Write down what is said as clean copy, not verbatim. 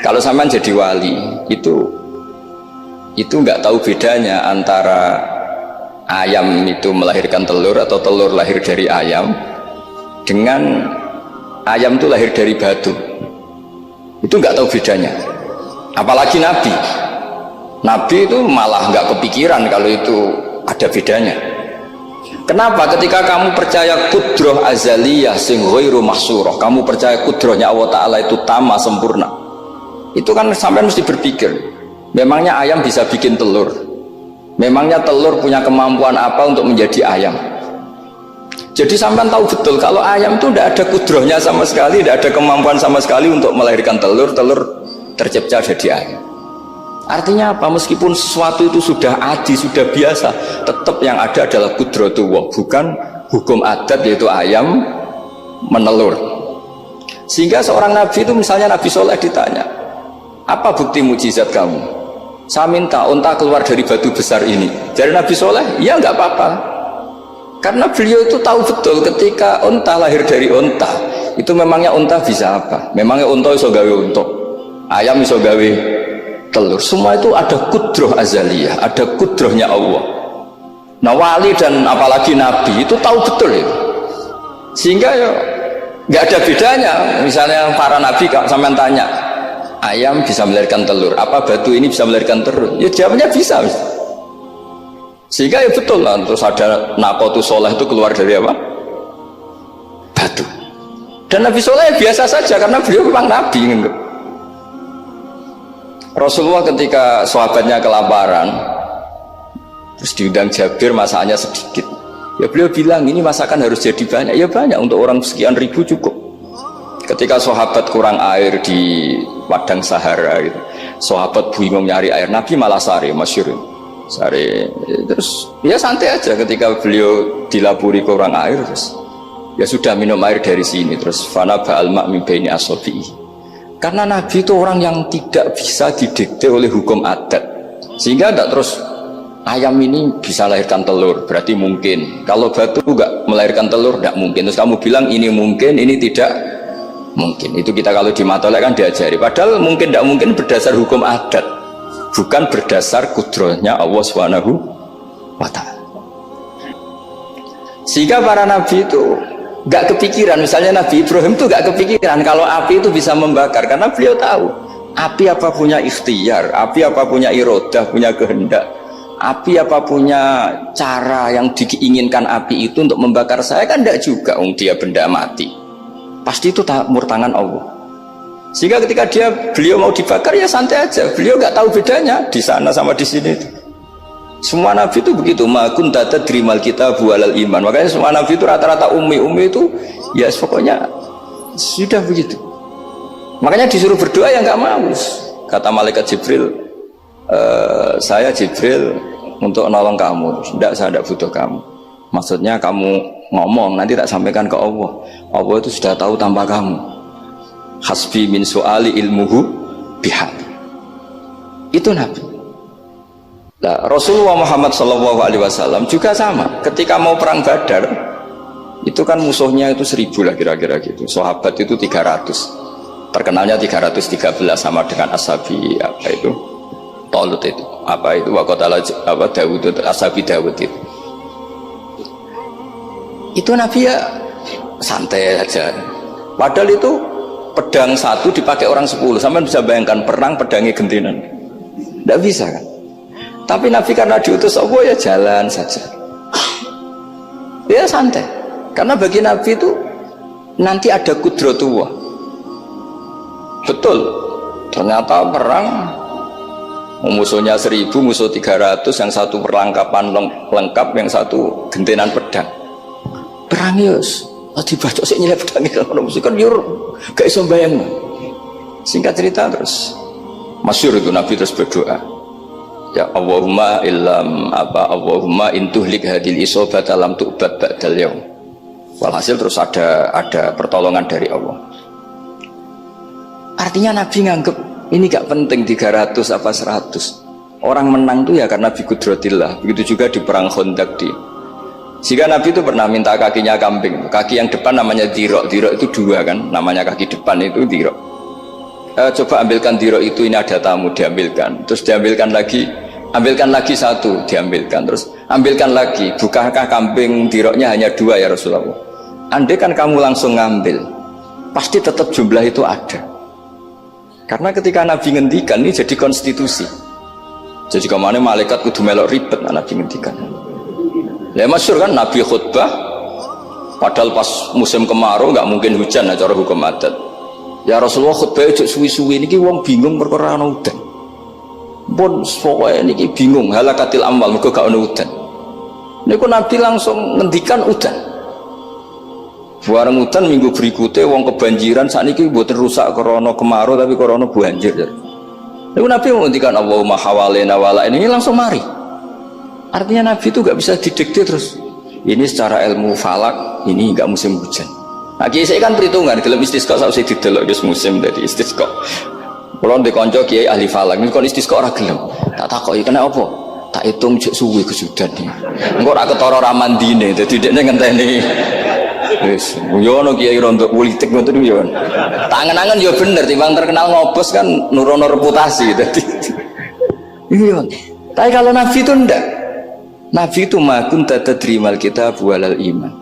Kalau sampean jadi wali, itu nggak tahu bedanya antara ayam itu melahirkan telur atau telur lahir dari ayam dengan ayam itu lahir dari batu. Itu nggak tahu bedanya. Apalagi Nabi. Nabi itu malah nggak kepikiran kalau itu ada bedanya. Kenapa? Ketika kamu percaya kudroh azaliyah sing ghairu mahsurah, kamu percaya kudrohnya Allah Ta'ala itu tama sempurna, itu kan sampai mesti berpikir, memangnya ayam bisa bikin telur? Memangnya telur punya kemampuan apa untuk menjadi ayam? Jadi sampai tahu betul kalau ayam itu tidak ada kudrohnya sama sekali, tidak ada kemampuan sama sekali untuk melahirkan telur tercipta jadi ayam. Artinya apa? Meskipun sesuatu itu sudah adi, sudah biasa, tetap yang ada adalah kudratullah, bukan hukum adat yaitu ayam menelur. Sehingga seorang nabi itu, misalnya Nabi Soleh ditanya, apa bukti mujizat kamu? Saya minta unta keluar dari batu besar ini. Dari Nabi Soleh, ya nggak apa-apa. Karena beliau itu tahu betul ketika unta lahir dari unta, itu memangnya unta bisa apa? Memangnya unta iso gawe unta, ayam iso gawe telur. Semua itu ada kudroh azaliyah, ada kudrohnya Allah. Nah wali dan apalagi nabi itu tahu betul itu, sehingga ya nggak ada bedanya. Misalnya para nabi sampean tanya, ayam bisa melahirkan telur, apa batu ini bisa melahirkan telur? Ya jawabnya bisa. Sehingga ya betul lah. Terus ada Naqatus Soleh itu keluar dari apa? Batu. Dan Nabi Soleh biasa saja karena beliau memang nabi. Rasulullah ketika sahabatnya kelaparan, terus diundang Jabir, masakannya sedikit, ya beliau bilang ini masakan harus jadi banyak. Ya banyak, untuk orang sekian ribu cukup. Ketika sahabat kurang air di padang Sahara gitu, sahabat bingung nyari air, Nabi malah sare, masyhur sare. Terus ya santai aja ketika beliau dilapuri kurang air, terus ya sudah minum air dari sini, terus fana ba'al ma' min baini asabi'i. Karena Nabi itu orang yang tidak bisa didikte oleh hukum adat, sehingga tidak terus ayam ini bisa lahirkan telur, berarti mungkin. Kalau batu enggak melahirkan telur, tidak mungkin. Terus kamu bilang ini mungkin, ini tidak mungkin. Itu kita kalau di matolek kan diajari. Padahal mungkin tidak mungkin berdasar hukum adat, bukan berdasar kudrohnya Allah Subhanahu wa Ta'ala. Sehingga para nabi itu gak kepikiran. Misalnya Nabi Ibrahim itu gak kepikiran kalau api itu bisa membakar, karena beliau tahu api apa punya ikhtiar, api apa punya irodah, punya kehendak, api apa punya cara yang diinginkan api itu untuk membakar saya, kan tidak juga. Dia benda mati, pasti itu murtangan Allah. Sehingga ketika beliau mau dibakar ya santai aja, beliau gak tahu bedanya di sana sama di sini. Semua nabi itu begitu, ma kunta tadrimal kitabu alal iman. Makanya semua nabi itu rata-rata ummi itu ya pokoknya sudah begitu. Makanya disuruh berdoa ya nggak mau. Kata malaikat Jibril, saya Jibril untuk nolong kamu. Tidak, saya tidak butuh kamu. Maksudnya kamu ngomong, nanti tak sampaikan ke Allah. Allah itu sudah tahu tanpa kamu. Hasbi min su'ali ilmuhu bihal. Itu nabi. Nah, Rasulullah Muhammad SAW juga sama. Ketika mau perang Badar, itu kan musuhnya itu 1000 lah kira-kira gitu. Sahabat itu 300. Terkenalnya 313 sama dengan Ashabi apa itu? Talut itu. Apa itu? Waqatala apa Dawud, Ashabi Dawud itu. Itu Nabi ya santai aja. Padahal itu pedang satu dipakai orang 10. Sampai bisa bayangkan perang pedangnya gentenan. Tidak bisa kan? Tapi Nabi karena diutus Allah ya jalan saja, ya santai. Karena bagi Nabi itu nanti ada kudratullah. Betul, ternyata perang musuhnya 1000, musuh 300, yang satu perlengkapan lengkap, yang satu gentenan pedang. Perang yus, dibacok sih nyilep pedang itu, musuh kan yur, gak iso bayang. Singkat cerita terus, masyhur itu Nabi terus berdoa. Ya Allahumma Allahumma intuhlik hadil isobat alam tu'bad ba'dal yaum. Walhasil terus ada pertolongan dari Allah. Artinya Nabi nganggep ini gak penting 300 apa 100. Orang menang tuh ya karena biqudratillah. Begitu juga di perang Khandaq Sehingga Nabi itu pernah minta kakinya kambing. Kaki yang depan namanya dirok. Dirok itu 2 kan, namanya kaki depan itu dirok. coba ambilkan dirok itu, ini ada tamu, diambilkan. Terus diambilkan lagi satu, diambilkan. Terus ambilkan lagi, bukankah kambing diroknya hanya 2 ya Rasulullah? Andai kan kamu langsung ngambil, pasti tetap jumlah itu ada. Karena ketika Nabi ngendikan ini jadi konstitusi. Jadi kemana malaikat kudu melok ribet Nabi ngendikan. Ya masyhur kan Nabi khutbah, padahal pas musim kemarau nggak mungkin hujan cara hukum adat. Ya Rasulullah khutbah ojo suwi-suwi niki wong bingung perkara ana udan. Pun pokoke niki bingung halakatil amwal mergo gak ana udan. Niku Nabi langsung ngendikan udan. Bareng udan minggu berikutnya wong kebanjiran sakniki mboten rusak krana kemarau tapi krana banjir. Niku Nabi ngendikan Allahumma hawalena wala ini langsung mari. Artinya Nabi itu gak bisa didikte terus. Ini secara ilmu falak ini gak musim hujan. Nah, kiai kan perhitungan dalam istisqa saya didelok wis musim dari istisqa. Kalau ndek kanca kiai ahli falak niku kon istisqa ora gelem. Tak takoki kena apa? Tak hitung jek suwi kesudan iki. Engko ora ketara ra mandine dadi dekne ngenteni. Wis, yo ono kiai rondo politik ngoten yo. Tangan-tangan yo bener timbang terkenal ngobos kan nurono reputasi dadi. Iya. Tapi kalau Nabi itu ndak. Nabi itu makun tata terimal kitab walal iman.